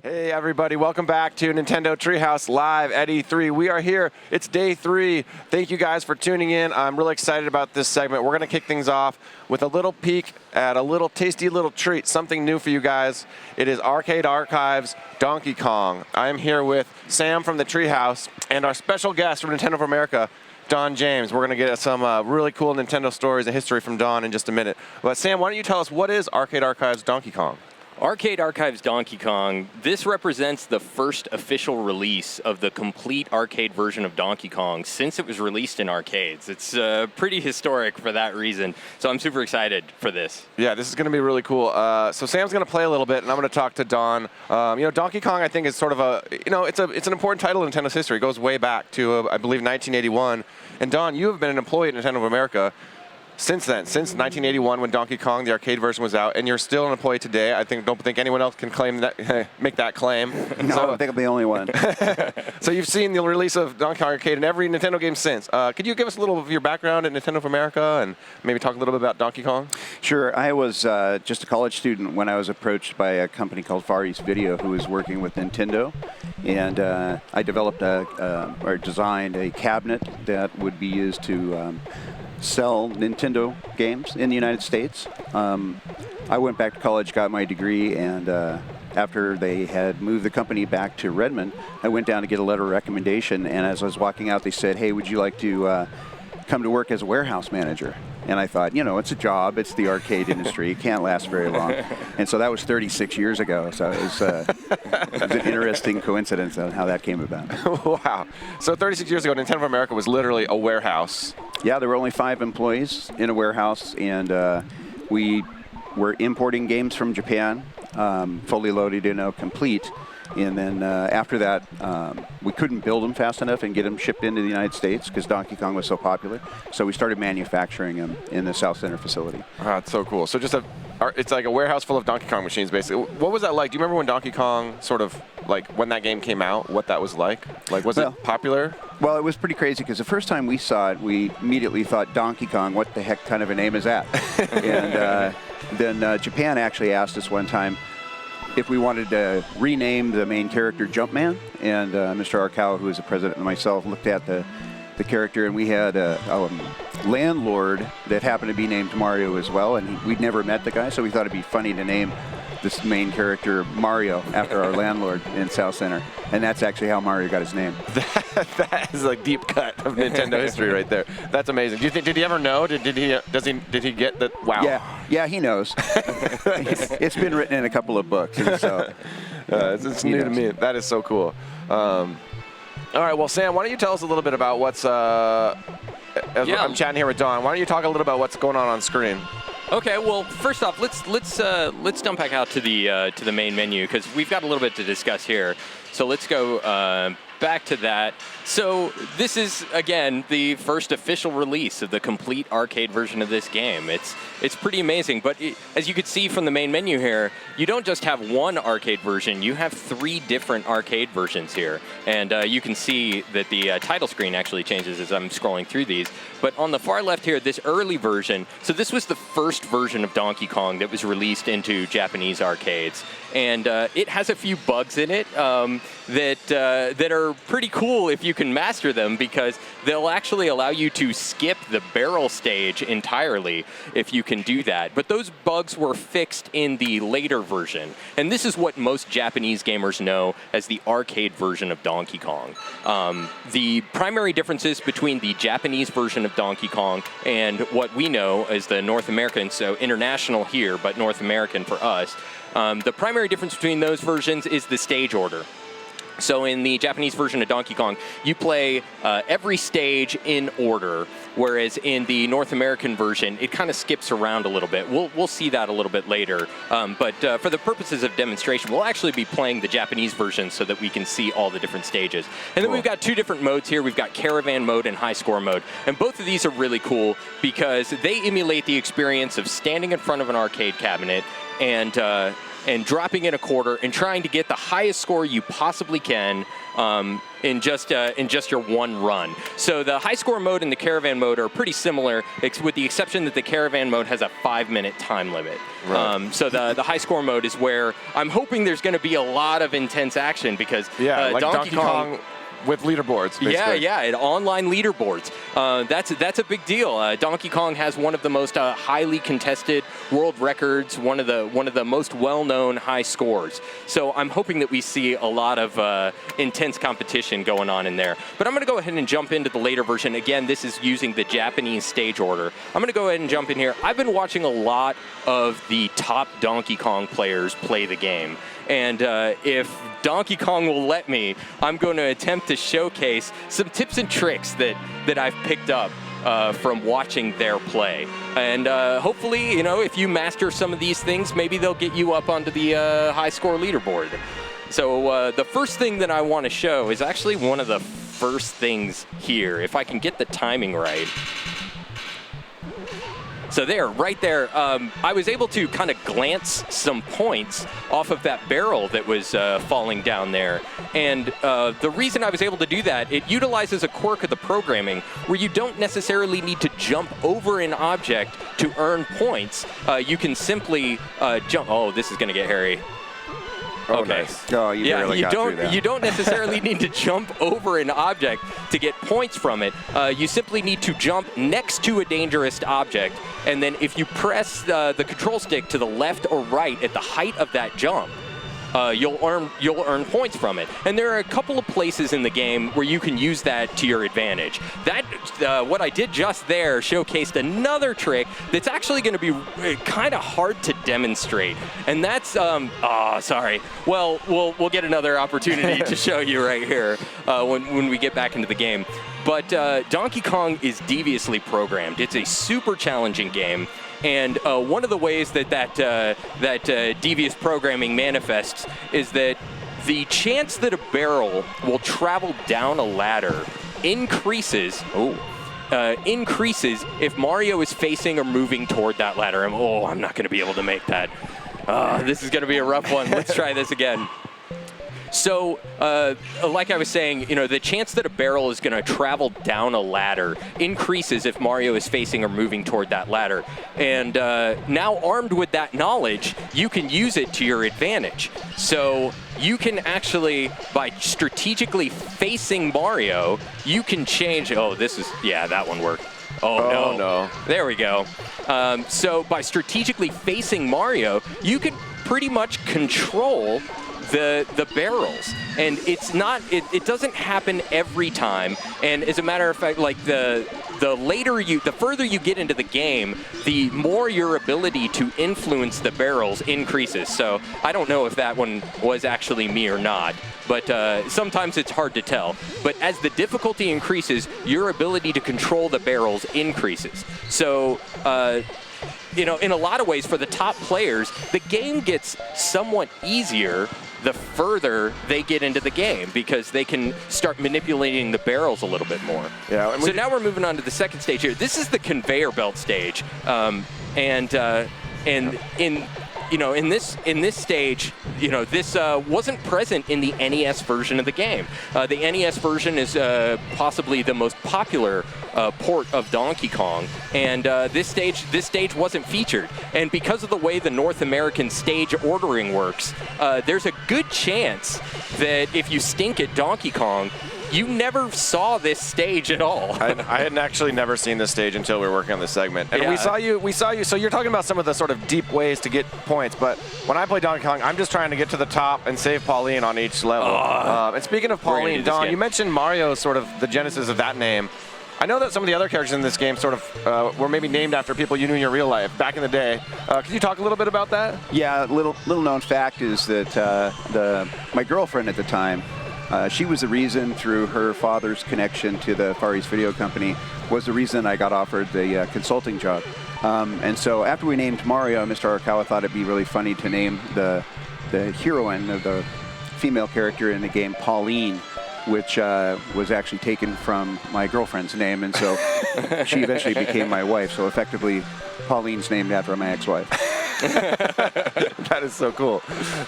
Hey everybody, welcome back to Nintendo Treehouse Live at E3. We are here, it's day 3. Thank you guys for tuning in. I'm really excited about this segment. We're gonna kick things off with a little peek at a little tasty little treat, something new for you guys. It is Arcade Archives Donkey Kong. I am here with Sam from the Treehouse and our special guest from Nintendo of America, Don James. We're gonna get some really cool Nintendo stories and history from Don in just a minute. But Sam, why don't you tell us what is Arcade Archives Donkey Kong? Arcade Archives Donkey Kong, this represents the first official release of the complete arcade version of Donkey Kong since it was released in arcades. It's pretty historic for that reason, so I'm super excited for this. Yeah, this is going to be really cool. So Sam's going to play a little bit, and I'm going to talk to Don. Donkey Kong, I think, is sort of a, it's an important title in Nintendo's history. It goes way back to, I believe, 1981. And Don, you have been an employee at Nintendo of America since then, since 1981 when Donkey Kong, the arcade version, was out, and you're still an employee today. I don't think anyone else can claim that, make that claim. No, I don't think I'm the only one. So you've seen the release of Donkey Kong Arcade in every Nintendo game since. Could you give us a little of your background at Nintendo of America and maybe talk a little bit about Donkey Kong? Sure. I was just a college student when I was approached by a company called Far East Video who was working with Nintendo, and I developed or designed a cabinet that would be used to sell Nintendo games in the United States. I went back to college, got my degree, and after they had moved the company back to Redmond, I went down to get a letter of recommendation, and as I was walking out, they said, "Hey, would you like to come to work as a warehouse manager?" And I thought, it's a job, it's the arcade industry, it can't last very long. And so that was 36 years ago, so it was an interesting coincidence on how that came about. Wow. So 36 years ago, Nintendo of America was literally a warehouse. Yeah, there were only 5 employees in a warehouse, and we were importing games from Japan, fully loaded, complete. And then after that, we couldn't build them fast enough and get them shipped into the United States because Donkey Kong was so popular. So we started manufacturing them in the South Center facility. Ah, it's so cool. So it's like a warehouse full of Donkey Kong machines, basically. What was that like? Do you remember when Donkey Kong when that game came out, what that was like? Like, was it popular? Well, it was pretty crazy because the first time we saw it, we immediately thought, Donkey Kong, what the heck kind of a name is that? And then Japan actually asked us one time if we wanted to rename the main character Jumpman, and Mr. Arakawa, who was the president, and myself looked at the character, and we had a landlord that happened to be named Mario as well, and we'd never met the guy, so we thought it'd be funny to name this main character Mario after our landlord in South Center, and that's actually how Mario got his name. That is a deep cut of Nintendo history right there. That's amazing. Do you think? Did he ever know? Did he get that? Wow. Yeah, he knows. It's been written in a couple of books, and so it's new to me. That is so cool. All right, well, Sam, why don't you tell us a little bit about what's? I'm chatting here with Don. Why don't you talk a little about what's going on screen? Okay, well, first off, let's jump back out to the main menu because we've got a little bit to discuss here. So let's go back to that. So this is, again, the first official release of the complete arcade version of this game. It's pretty amazing, but as you can see from the main menu here, you don't just have one arcade version, you have 3 different arcade versions here. And you can see that the title screen actually changes as I'm scrolling through these. But on the far left here, this early version, so this was the first version of Donkey Kong that was released into Japanese arcades. And it has a few bugs in it that are pretty cool if you can master them, because they'll actually allow you to skip the barrel stage entirely if you can do that. But those bugs were fixed in the later version. And this is what most Japanese gamers know as the arcade version of Donkey Kong. The primary differences between the Japanese version of Donkey Kong and what we know as the North American, so international here, but North American for us, the primary difference between those versions is the stage order. So in the Japanese version of Donkey Kong, you play every stage in order, whereas in the North American version, it kind of skips around a little bit. We'll see that a little bit later. But for the purposes of demonstration, we'll actually be playing the Japanese version so that we can see all the different stages. And then we've got 2 different modes here. We've got Caravan mode and High Score mode. And both of these are really cool because they emulate the experience of standing in front of an arcade cabinet and and dropping in a quarter and trying to get the highest score you possibly can in just your one run. So the high score mode and the caravan mode are pretty similar, with the exception that the caravan mode has a 5-minute time limit. Right. So the high score mode is where I'm hoping there's going to be a lot of intense action because like Donkey Kong with leaderboards, basically. Yeah, and online leaderboards. That's a big deal. Donkey Kong has one of the most highly contested world records, one of the most well-known high scores. So I'm hoping that we see a lot of intense competition going on in there. But I'm going to go ahead and jump into the later version. Again, this is using the Japanese stage order. I'm going to go ahead and jump in here. I've been watching a lot of the top Donkey Kong players play the game. And if Donkey Kong will let me, I'm going to attempt to showcase some tips and tricks that I've picked up from watching their play. And hopefully, if you master some of these things, maybe they'll get you up onto the high score leaderboard. So the first thing that I want to show is actually one of the first things here, if I can get the timing right. So there, right there, I was able to kind of glance some points off of that barrel that was falling down there. And the reason I was able to do that, it utilizes a quirk of the programming where you don't necessarily need to jump over an object to earn points. You can simply jump. Oh, this is going to get hairy. Oh, Okay. nice. Oh, you barely got through that. You don't necessarily need to jump over an object to get points from it. You simply need to jump next to a dangerous object, and then if you press the control stick to the left or right at the height of that jump, you'll earn points from it. And there are a couple of places in the game where you can use that to your advantage. That what I did just there showcased another trick that's actually going to be kind of hard to demonstrate. And that's sorry. Well, we'll get another opportunity to show you right here when we get back into the game. But Donkey Kong is deviously programmed. It's a super challenging game. And one of the ways that devious programming manifests is that the chance that a barrel will travel down a ladder increases if Mario is facing or moving toward that ladder. And I'm not going to be able to make that. This is going to be a rough one. Let's try this again. So, like I was saying, the chance that a barrel is going to travel down a ladder increases if Mario is facing or moving toward that ladder. And now armed with that knowledge, you can use it to your advantage. So you can actually, by strategically facing Mario, you can change. That one worked. Oh, no. There we go. So by strategically facing Mario, you can pretty much control the barrels, and it doesn't happen every time. And as a matter of fact, like the further you get into the game, the more your ability to influence the barrels increases. So I don't know if that one was actually me or not, but sometimes it's hard to tell. But as the difficulty increases, your ability to control the barrels increases. So in a lot of ways, for the top players, the game gets somewhat easier the further they get into the game, because they can start manipulating the barrels a little bit more. Yeah. So now we're moving on to the second stage here. This is the conveyor belt stage, and in this stage, this wasn't present in the NES version of the game. The NES version is possibly the most popular port of Donkey Kong, and this stage wasn't featured. And because of the way the North American stage ordering works, there's a good chance that if you stink at Donkey Kong, you never saw this stage at all. I had actually never seen this stage until we were working on this segment. And we saw you. So you're talking about some of the sort of deep ways to get points, but when I play Donkey Kong, I'm just trying to get to the top and save Pauline on each level. And speaking of Pauline, Don, you mentioned Mario, sort of the genesis of that name. I know that some of the other characters in this game sort of were maybe named after people you knew in your real life back in the day. Can you talk a little bit about that? Yeah, little known fact is that my girlfriend at the time, she was the reason, through her father's connection to the Far East Video Company, was the reason I got offered the consulting job. And so after we named Mario, Mr. Arakawa thought it'd be really funny to name the heroine, the female character in the game, Pauline, which was actually taken from my girlfriend's name. And so she eventually became my wife. So effectively, Pauline's named after my ex-wife. That is so cool.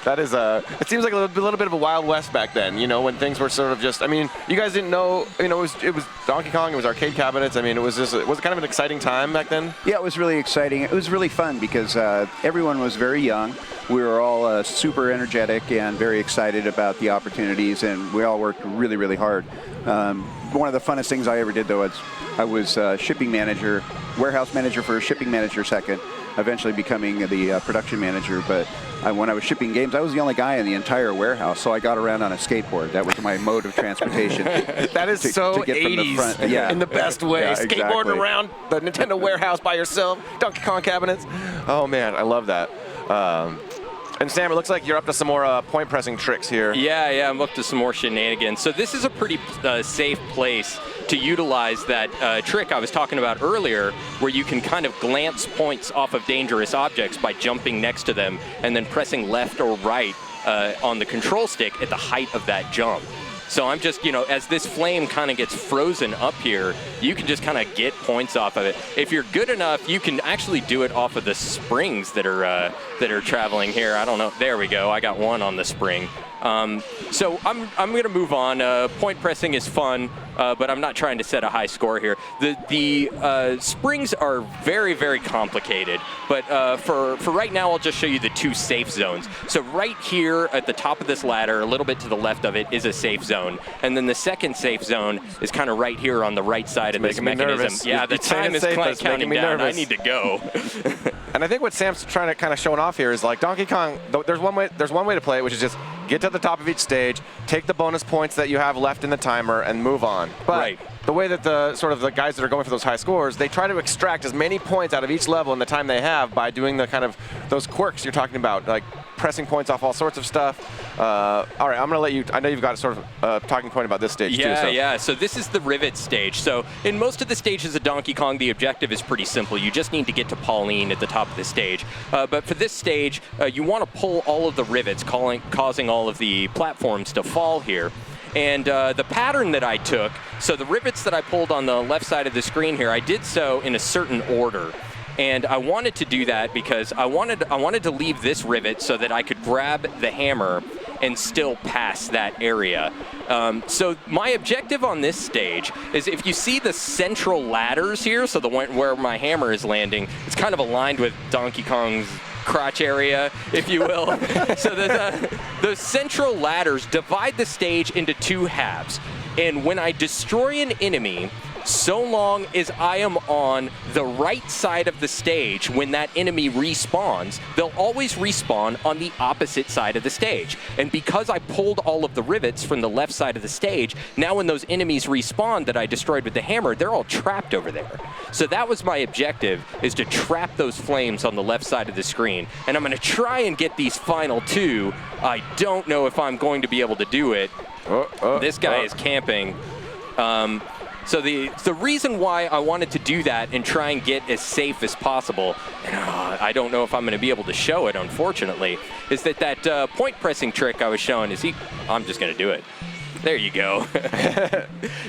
That is it seems like a little bit of a Wild West back then, you know, when things were sort of just, I mean, you guys didn't know, you know, it was Donkey Kong, it was arcade cabinets. I mean, was it kind of an exciting time back then? Yeah, it was really exciting. It was really fun because everyone was very young. We were all super energetic and very excited about the opportunities, and we all worked really, really hard. One of the funnest things I ever did, though, I was shipping manager, warehouse manager for a shipping manager second, eventually becoming the production manager. But when I was shipping games, I was the only guy in the entire warehouse, so I got around on a skateboard. That was my mode of transportation. That is so to get 80s from the front. Yeah. in the best way. Yeah, Skateboarding exactly. around the Nintendo warehouse by yourself, Donkey Kong cabinets. Oh, man, I love that. And Sam, it looks like you're up to some more point pressing tricks here. Yeah, I'm up to some more shenanigans. So this is a pretty safe place to utilize that trick I was talking about earlier, where you can kind of glance points off of dangerous objects by jumping next to them and then pressing left or right on the control stick at the height of that jump. So I'm just, you know, as this flame kind of gets frozen up here, you can just kind of get points off of it. If you're good enough, you can actually do it off of the springs that are traveling here. I don't know. There we go. I got one on the spring. So I'm going to move on. Point pressing is fun, but I'm not trying to set a high score here. The springs are very, very complicated, but for right now, I'll just show you the two safe zones. So right here at the top of this ladder, a little bit to the left of it, is a safe zone. And then the second safe zone is kind of right here on the right side of this mechanism. Yeah, the time is counting down. I need to go. And I think what Sam's trying to kind of showing off here is like Donkey Kong, there's one way to play it, which is just get to the top of each stage, take the bonus points that you have left in the timer, and move on. But right. The way that the guys that are going for those high scores, they try to extract as many points out of each level in the time they have by doing the kind of those quirks you're talking about, like pressing points off all sorts of stuff. All right, I'm going to let you, I know you've got sort of a talking point about this stage too. Yeah, so this is the Rivet Stage. So in most of the stages of Donkey Kong, the objective is pretty simple. You just need to get to Pauline at the top of the stage. But for this stage, you want to pull all of the rivets, causing all of the platforms to fall here. And the pattern that I took, so the rivets that I pulled on the left side of the screen here, I did so in a certain order. And I wanted to do that because I wanted to leave this rivet so that I could grab the hammer and still pass that area. So my objective on this stage is, if you see the central ladders here, so the one where my hammer is landing, it's kind of aligned with Donkey Kong's crotch area, if you will. So the central ladders divide the stage into two halves. And when I destroy an enemy, so long as I am on the right side of the stage when that enemy respawns, they'll always respawn on the opposite side of the stage. And because I pulled all of the rivets from the left side of the stage, now when those enemies respawn that I destroyed with the hammer, they're all trapped over there. So that was my objective, is to trap those flames on the left side of the screen. And I'm going to try and get these final two. I don't know if I'm going to be able to do it. This guy is camping. So the reason why I wanted to do that and try and get as safe as possible, and I don't know if I'm going to be able to show it, unfortunately, is that point pressing trick I was showing I'm just going to do it. There you go.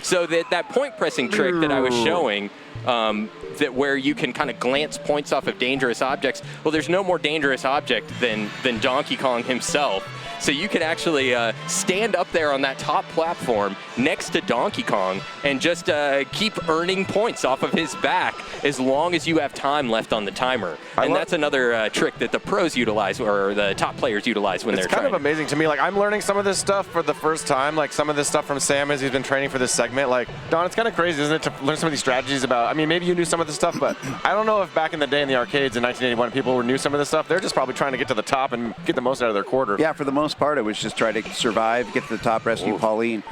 So that point pressing trick that I was showing, that where you can kind of glance points off of dangerous objects, well, there's no more dangerous object than Donkey Kong himself. So you can actually stand up there on that top platform next to Donkey Kong and just keep earning points off of his back as long as you have time left on the timer. And that's another trick that the pros utilize, or the top players utilize when they're trying. It's kind of amazing to me. Like, I'm learning some of this stuff for the first time, like some of this stuff from Sam as he's been training for this segment. Like, Don, it's kind of crazy, isn't it, to learn some of these strategies about, I mean, maybe you knew some of this stuff, but I don't know if back in the day in the arcades in 1981 people knew some of this stuff. They're just probably trying to get to the top and get the most out of their quarter. Yeah, for the most part, it was just try to survive, get to the top, rescue Pauline.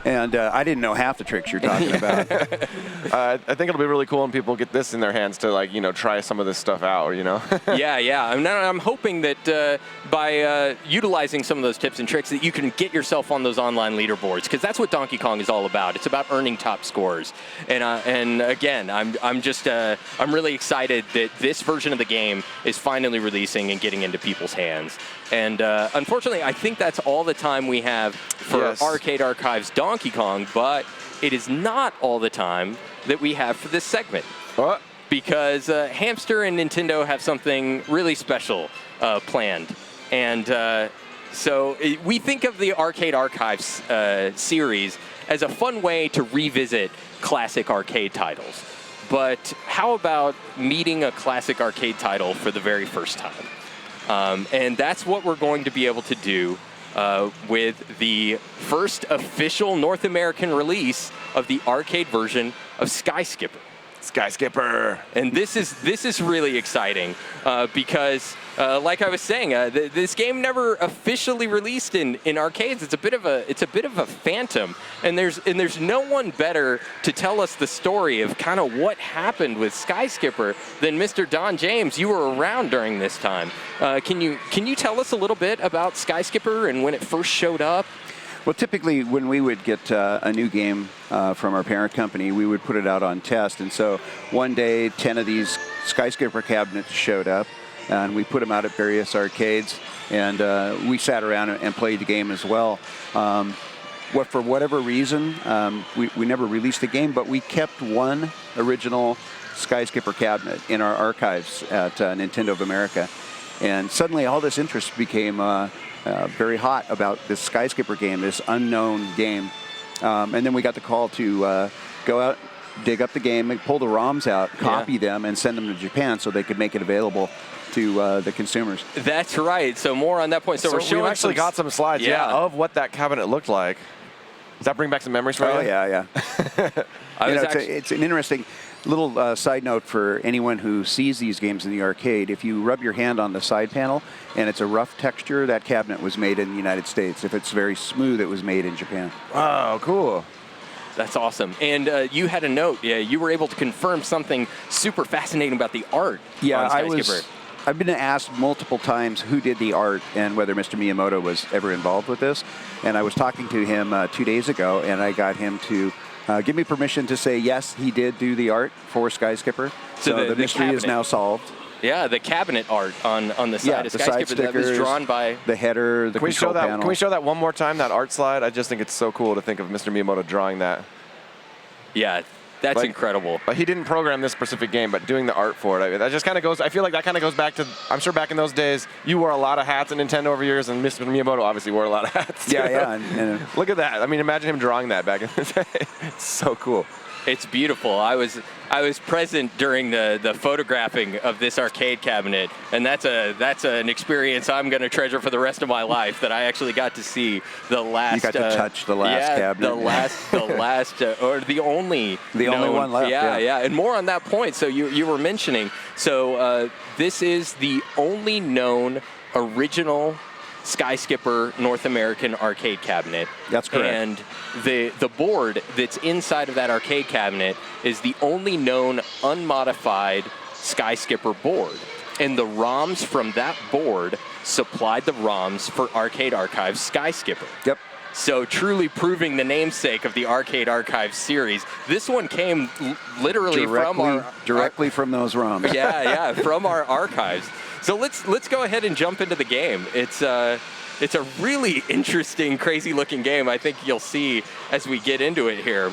And I didn't know half the tricks you're talking about. I think it'll be really cool when people get this in their hands to, like, you know, try some of this stuff out, you know? Yeah. I'm hoping that by utilizing some of those tips and tricks that you can get yourself on those online leaderboards, because that's what Donkey Kong is all about. It's about earning top scores. And again, I'm really excited that this version of the game is finally releasing and getting into people's hands. And unfortunately, I think that's all the time we have for Arcade Archives Donkey Kong, but it is not all the time that we have for this segment. because Hamster and Nintendo have something really special planned. And so we think of the Arcade Archives series as a fun way to revisit classic arcade titles. But how about meeting a classic arcade title for the very first time? And that's what we're going to be able to do with the first official North American release of the arcade version of Sky Skipper. Sky Skipper. And this is really exciting because, like I was saying, this game never officially released in arcades. It's a bit of a phantom, and there's no one better to tell us the story of kind of what happened with Sky Skipper than Mr. Don James. You were around during this time. Can you tell us a little bit about Sky Skipper and when it first showed up? Well, typically when we would get a new game from our parent company, we would put it out on test. And so one day, 10 of these Sky Skipper cabinets showed up, and we put them out at various arcades, and we sat around and played the game as well. For whatever reason, we never released the game, but we kept one original Sky Skipper cabinet in our archives at Nintendo of America. And suddenly all this interest became very hot about this Sky Skipper game, this unknown game. And then we got the call to go out, dig up the game, and pull the ROMs out, copy them, and send them to Japan so they could make it available to the consumers. That's right. So more on that point. So we're showing we actually got some slides, of what that cabinet looked like. Does that bring back some memories for you? Oh, yeah. It's an interesting little side note for anyone who sees these games in the arcade. If you rub your hand on the side panel and it's a rough texture, that cabinet was made in the United States. If it's very smooth, it was made in Japan. Oh, cool. That's awesome. And you had a note. Yeah, you were able to confirm something super fascinating about the art on Sky Skipper. I've been asked multiple times who did the art and whether Mr. Miyamoto was ever involved with this. And I was talking to him 2 days ago, and I got him to give me permission to say, yes, he did do the art for Sky Skipper. So the mystery is now solved. Yeah, the cabinet art on the side of Sky Skipper that was drawn by... the header, the control panel. Can we show that one more time, that art slide? I just think it's so cool to think of Mr. Miyamoto drawing that. Yeah, that's incredible. But he didn't program this specific game, but doing the art for it, that just kind of goes, I feel like that kind of goes back to, I'm sure back in those days, you wore a lot of hats at Nintendo over years, and Mr. Miyamoto obviously wore a lot of hats too. Yeah. And look at that. I mean, imagine him drawing that back in the day. It's so cool. It's beautiful. I was present during the photographing of this arcade cabinet, and that's an experience I'm going to treasure for the rest of my life. That I actually got to see the last. You got to touch the last cabinet. Or the only one left. Yeah. And more on that point. So you were mentioning. So this is the only known original Sky Skipper North American arcade cabinet. That's correct. And the board that's inside of that arcade cabinet is the only known unmodified Sky Skipper board. And the ROMs from that board supplied the ROMs for Arcade Archives Sky Skipper. Yep. So truly proving the namesake of the Arcade Archives series. This one came literally directly from those ROMs. Yeah, from our archives. So let's go ahead and jump into the game. It's a really interesting, crazy-looking game. I think you'll see as we get into it here.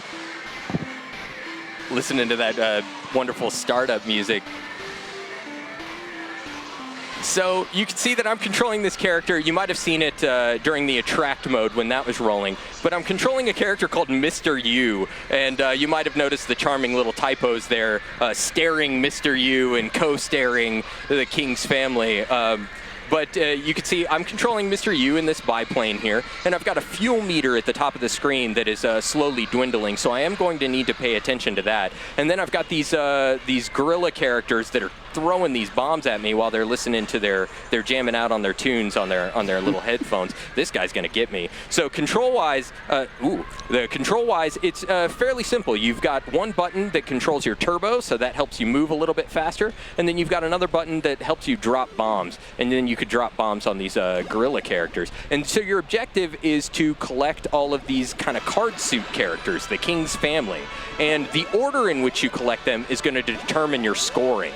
Listening to that wonderful startup music. So you can see that I'm controlling this character. You might have seen it during the attract mode when that was rolling. But I'm controlling a character called Mr. U. And you might have noticed the charming little typos there, staring Mr. U and co-staring the King's family. But you can see I'm controlling Mr. U in this biplane here, and I've got a fuel meter at the top of the screen that is slowly dwindling, so I am going to need to pay attention to that. And then I've got these gorilla characters that are throwing these bombs at me while they're listening to they're jamming out on their tunes on their little headphones. This guy's gonna get me. So control-wise, it's fairly simple. You've got one button that controls your turbo, so that helps you move a little bit faster, and then you've got another button that helps you drop bombs, and then you could drop bombs on these gorilla characters. And so your objective is to collect all of these kind of card suit characters, the King's family, and the order in which you collect them is going to determine your scoring.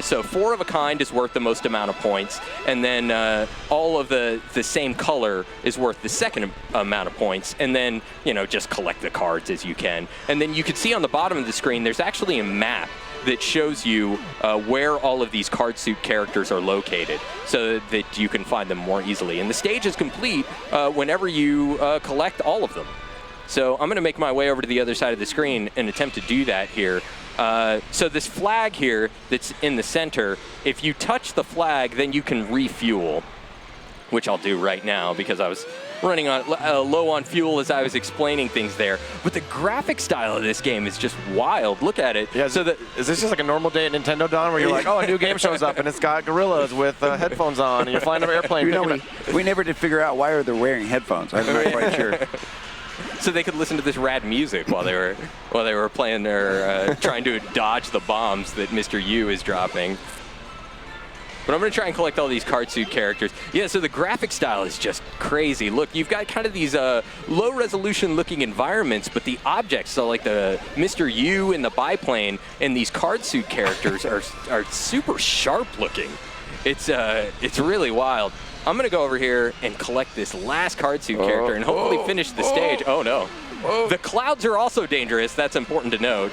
So 4 of a kind is worth the most amount of points, and then all of the same color is worth the second amount of points, and then, just collect the cards as you can. And then you can see on the bottom of the screen, there's actually a map that shows you where all of these card suit characters are located so that you can find them more easily. And the stage is complete whenever you collect all of them. So I'm going to make my way over to the other side of the screen and attempt to do that here. So this flag here that's in the center, if you touch the flag, then you can refuel, which I'll do right now because I was running on low on fuel as I was explaining things there. But the graphic style of this game is just wild. Look at it. Yeah, is this just like a normal day at Nintendo, Don, where you're like, oh, a new game shows up and it's got gorillas with headphones on and you're flying over an airplane? You know, we never did figure out why they're wearing headphones. I'm not quite sure. So they could listen to this rad music while they were playing their trying to dodge the bombs that Mr. U is dropping. But I'm going to try and collect all these card suit characters. Yeah, so the graphic style is just crazy. Look, you've got kind of these low-resolution looking environments, but the objects, so like the Mr. U and the biplane and these card suit characters are super sharp looking. It's really wild. I'm going to go over here and collect this last card suit character and hopefully finish the stage. Oh, no. The clouds are also dangerous. That's important to note.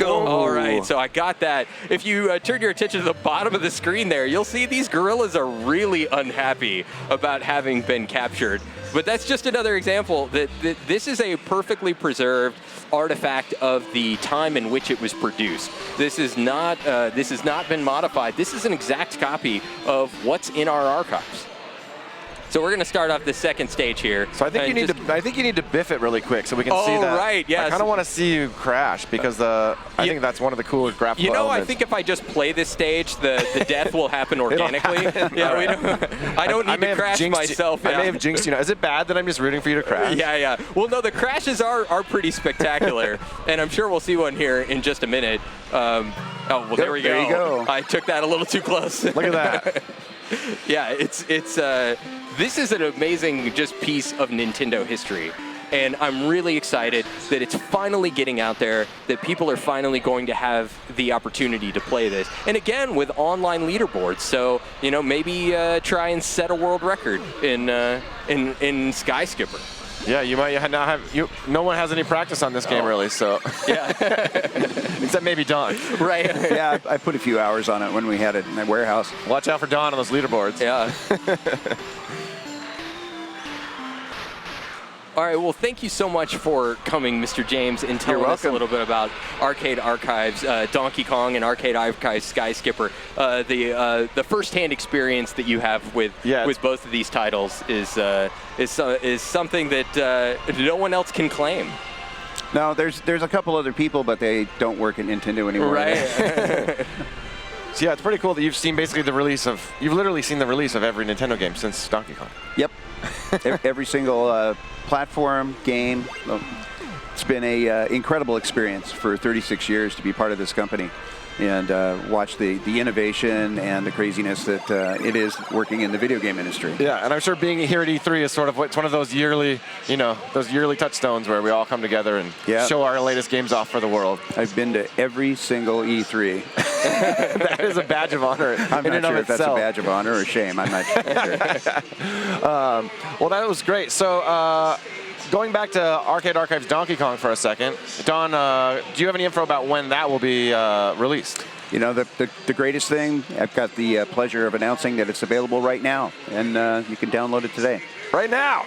All right, so I got that. If you turn your attention to the bottom of the screen there, you'll see these gorillas are really unhappy about having been captured. But that's just another example that this is a perfectly preserved artifact of the time in which it was produced. This has not been modified. This is an exact copy of what's in our archives. So we're going to start off the second stage here. So I think you need to biff it really quick so we can see that. Oh, right, yeah. I kind of want to see you crash because I think that's one of the cooler graphical elements. I think if I just play this stage, the death will happen organically. I don't need to crash myself. I may have jinxed you. Is it bad that I'm just rooting for you to crash? Yeah. Well, no, the crashes are pretty spectacular, and I'm sure we'll see one here in just a minute. There we go. There you go. I took that a little too close. Look at that. Yeah, this is an amazing just piece of Nintendo history. And I'm really excited that it's finally getting out there, that people are finally going to have the opportunity to play this. And again, with online leaderboards. So, maybe try and set a world record in Sky Skipper. Yeah, you might not have. No one has any practice on this game, really. So yeah, except maybe Don. Right. Yeah, I put a few hours on it when we had it in the warehouse. Watch out for Don on those leaderboards. Yeah. All right, well, thank you so much for coming, Mr. James, and telling us a little bit about Arcade Archives, Donkey Kong and Arcade Archives Sky Skipper. The first-hand experience that you have with both of these titles is something that no one else can claim. No, there's a couple other people, but they don't work at Nintendo anymore. Right. So yeah, it's pretty cool that you've literally seen the release of every Nintendo game since Donkey Kong. Yep. Every single platform, game. It's been a incredible experience for 36 years to be part of this company and watch the innovation and the craziness that it is working in the video game industry. Yeah, and I'm sure being here at E3 is it's one of those yearly, those yearly touchstones where we all come together and show our latest games off for the world. I've been to every single E3. That is a badge of honor. I'm not sure if that's a badge of honor or shame. I'm not sure. Well, that was great. So going back to Arcade Archives Donkey Kong for a second, Don, do you have any info about when that will be released? The greatest thing, I've got the pleasure of announcing that it's available right now, and you can download it today. Right now?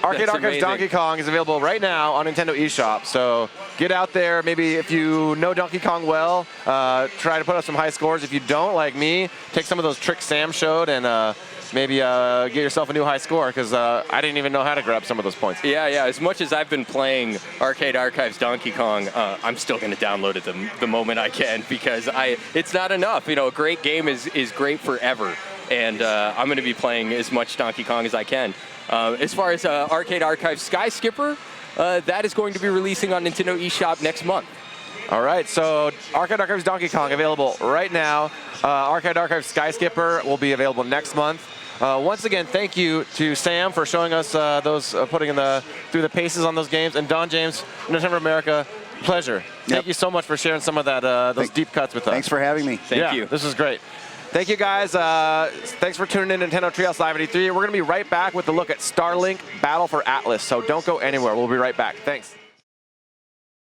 Arcade Archives Donkey Kong is available right now on Nintendo eShop. So get out there. Maybe if you know Donkey Kong well, try to put up some high scores. If you don't, like me, take some of those tricks Sam showed and maybe get yourself a new high score because I didn't even know how to grab some of those points. Yeah. As much as I've been playing Arcade Archives Donkey Kong, I'm still going to download it the moment I can because it's not enough. A great game is great forever. And I'm going to be playing as much Donkey Kong as I can. As far as Arcade Archives Sky Skipper, that is going to be releasing on Nintendo eShop next month. All right, so Arcade Archives Donkey Kong available right now. Arcade Archives Sky Skipper will be available next month. Once again, thank you to Sam for showing us those, putting through the paces on those games. And Don James, Nintendo America, pleasure. Thank you so much for sharing some of that those deep cuts with us. Thanks for having me. Thank you. This is great. Thank you, guys. Thanks for tuning in to Nintendo Treehouse Live at E3. We're going to be right back with a look at Starlink Battle for Atlas, so don't go anywhere. We'll be right back. Thanks.